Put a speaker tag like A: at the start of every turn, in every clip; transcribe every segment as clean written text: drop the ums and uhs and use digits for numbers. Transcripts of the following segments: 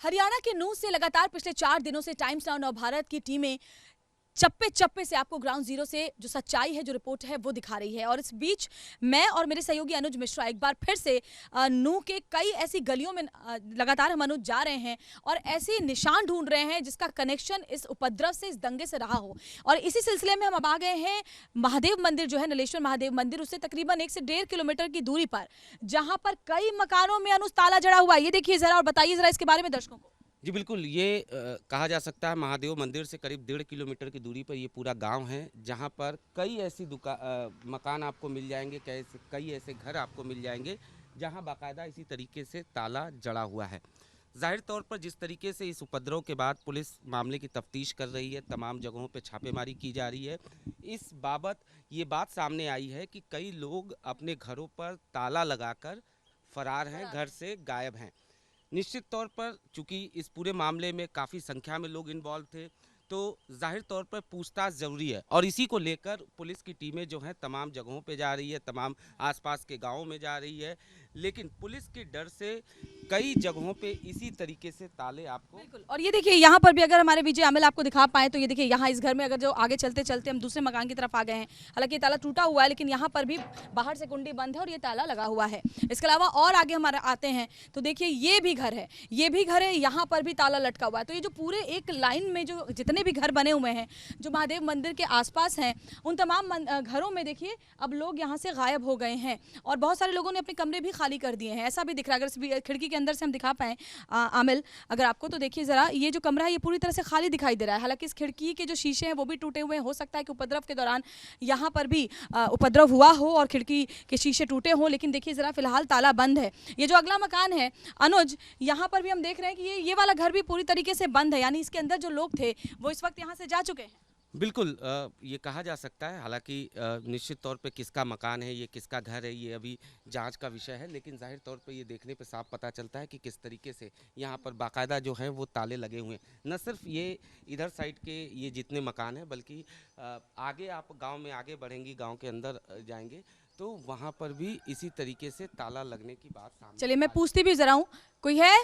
A: हरियाणा के नूंह से लगातार पिछले 4 दिनों से टाइम्स नाउ नवभारत की टीमें चप्पे चप्पे से आपको ग्राउंड जीरो से जो सच्चाई है, जो रिपोर्ट है, वो दिखा रही है। और इस बीच मैं और मेरे सहयोगी अनुज मिश्रा एक बार फिर से नूंह के कई ऐसी गलियों में लगातार हम अनुज जा रहे हैं और ऐसे निशान ढूंढ रहे हैं जिसका कनेक्शन इस उपद्रव से, इस दंगे से रहा हो। और इसी सिलसिले में हम अब आ गए हैं महादेव मंदिर जो है, नलेश्वर महादेव मंदिर, उससे तकरीबन 1 से 1.5 किलोमीटर की दूरी पर, जहां पर कई मकानों में अनुज ताला जड़ा हुआ है। ये देखिए जरा और बताइए जरा इसके बारे में दर्शकों को।
B: जी बिल्कुल, ये कहा जा सकता है महादेव मंदिर से करीब 1.5 किलोमीटर की दूरी पर ये पूरा गांव है, जहां पर कई ऐसी मकान आपको मिल जाएंगे, कई ऐसे घर आपको मिल जाएंगे जहां बाकायदा इसी तरीके से ताला जड़ा हुआ है। जाहिर तौर पर जिस तरीके से इस उपद्रव के बाद पुलिस मामले की तफ्तीश कर रही है, तमाम जगहों पे छापेमारी की जा रही है, इस बाबत ये बात सामने आई है कि कई लोग अपने घरों पर ताला लगाकर फरार हैं, घर से गायब हैं। निश्चित तौर पर चूंकि इस पूरे मामले में काफ़ी संख्या में लोग इन्वॉल्व थे, तो जाहिर तौर पर पूछताछ ज़रूरी है और इसी को लेकर पुलिस की टीमें जो हैं तमाम जगहों पे जा रही है, तमाम आसपास के गांवों में जा रही है। लेकिन पुलिस के डर से कई जगहों पे इसी तरीके से ताले आपको
A: बिल्कुल। और ये देखिए यहाँ पर भी अगर हमारे विजय अमिल आपको दिखा पाए तो ये देखिए यहाँ इस घर में अगर जो आगे चलते चलते हम दूसरे मकान की तरफ आ गए हैं, हालांकि ताला टूटा हुआ है लेकिन यहाँ पर भी बाहर से कुंडी बंद है और ये ताला लगा हुआ है। इसके अलावा और आगे हमारे आते हैं तो देखिए ये भी घर है, ये भी घर है, यहाँ पर भी ताला लटका हुआ है। तो ये जो पूरे एक लाइन में जो जितने भी घर बने हुए हैं जो महादेव मंदिर के आसपास हैं, उन तमाम घरों में देखिए अब लोग यहाँ से गायब हो गए हैं और बहुत सारे लोगों ने अपने कमरे भी खाली कर दिए हैं। ऐसा भी दिख रहा है, अगर खिड़की के अंदर से हम दिखा पाएं आमिल अगर आपको, तो देखिए जरा ये जो कमरा है ये पूरी तरह से खाली दिखाई दे रहा है। हालांकि इस खिड़की के जो शीशे हैं वो भी टूटे हुए हैं, हो सकता है कि उपद्रव के दौरान यहाँ पर भी उपद्रव हुआ हो और खिड़की के शीशे टूटे हों, लेकिन देखिए जरा फिलहाल ताला बंद है। ये जो अगला मकान है अनुज, यहाँ पर भी हम देख रहे हैं कि ये वाला घर भी पूरी तरीके से बंद है, यानी इसके अंदर जो लोग थे वो इस वक्त यहाँ से जा चुके हैं।
B: बिल्कुल, ये कहा जा सकता है। हालांकि निश्चित तौर पे किसका मकान है, ये किसका घर है, ये अभी जांच का विषय है, लेकिन जाहिर तौर पे ये देखने पे साफ पता चलता है कि किस तरीके से यहाँ पर बाकायदा जो है वो ताले लगे हुए हैं। न सिर्फ ये इधर साइड के ये जितने मकान हैं, बल्कि आगे आप गाँव में आगे बढ़ेंगी, गाँव के अंदर जाएंगे तो वहाँ पर भी इसी तरीके से ताला लगने की बात सामने।
A: चलिए मैं पूछती भी जरा हूँ, कोई है?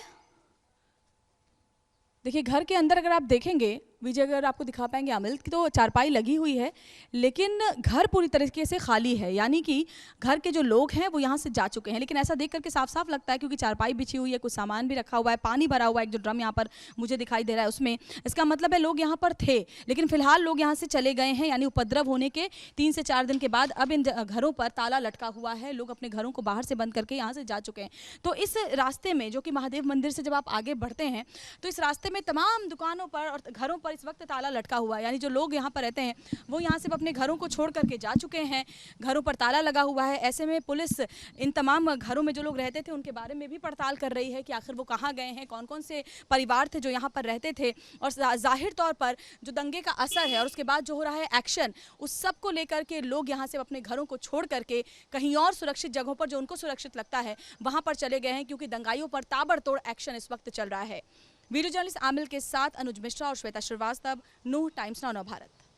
A: देखिए घर के अंदर अगर आप देखेंगे विजय, अगर आपको दिखा पाएंगे अमिल, तो चारपाई लगी हुई है लेकिन घर पूरी तरीके से खाली है, यानी कि घर के जो लोग हैं वो यहाँ से जा चुके हैं। लेकिन ऐसा देख करके साफ साफ लगता है क्योंकि चारपाई बिछी हुई है, कुछ सामान भी रखा हुआ है, पानी भरा हुआ है, एक जो ड्रम यहाँ पर मुझे दिखाई दे रहा है उसमें, इसका मतलब है लोग यहाँ पर थे लेकिन फिलहाल लोग यहाँ से चले गए हैं। यानी उपद्रव होने के 3 से 4 दिन के बाद अब इन घरों पर ताला लटका हुआ है, लोग अपने घरों को बाहर से बंद करके यहाँ से जा चुके हैं। तो इस रास्ते में जो कि महादेव मंदिर से जब आप आगे बढ़ते हैं तो इस रास्ते में तमाम दुकानों पर और घरों पर इस वक्त ताला लटका हुआ है, यानी जो लोग यहाँ पर रहते हैं वो यहाँ से अपने घरों को छोड़ करके जा चुके हैं, घरों पर ताला लगा हुआ है। ऐसे में पुलिस इन तमाम घरों में जो लोग रहते थे उनके बारे में भी पड़ताल कर रही है कि आखिर वो कहाँ गए हैं, कौन कौन से परिवार थे जो यहाँ पर रहते थे। और जाहिर तौर पर जो दंगे का असर है और उसके बाद जो हो रहा है एक्शन, उस सब को लेकर के लोग यहाँ से अपने घरों को छोड़ करके कहीं और सुरक्षित जगहों पर जो उनको सुरक्षित लगता है वहाँ पर चले गए हैं, क्योंकि दंगाइयों पर ताबड़तोड़ एक्शन इस वक्त चल रहा है। वीडियो जर्नलिस्ट आमिल के साथ अनुज मिश्रा और श्वेता श्रीवास्तव, नूंह, टाइम्स नाउ नवभारत।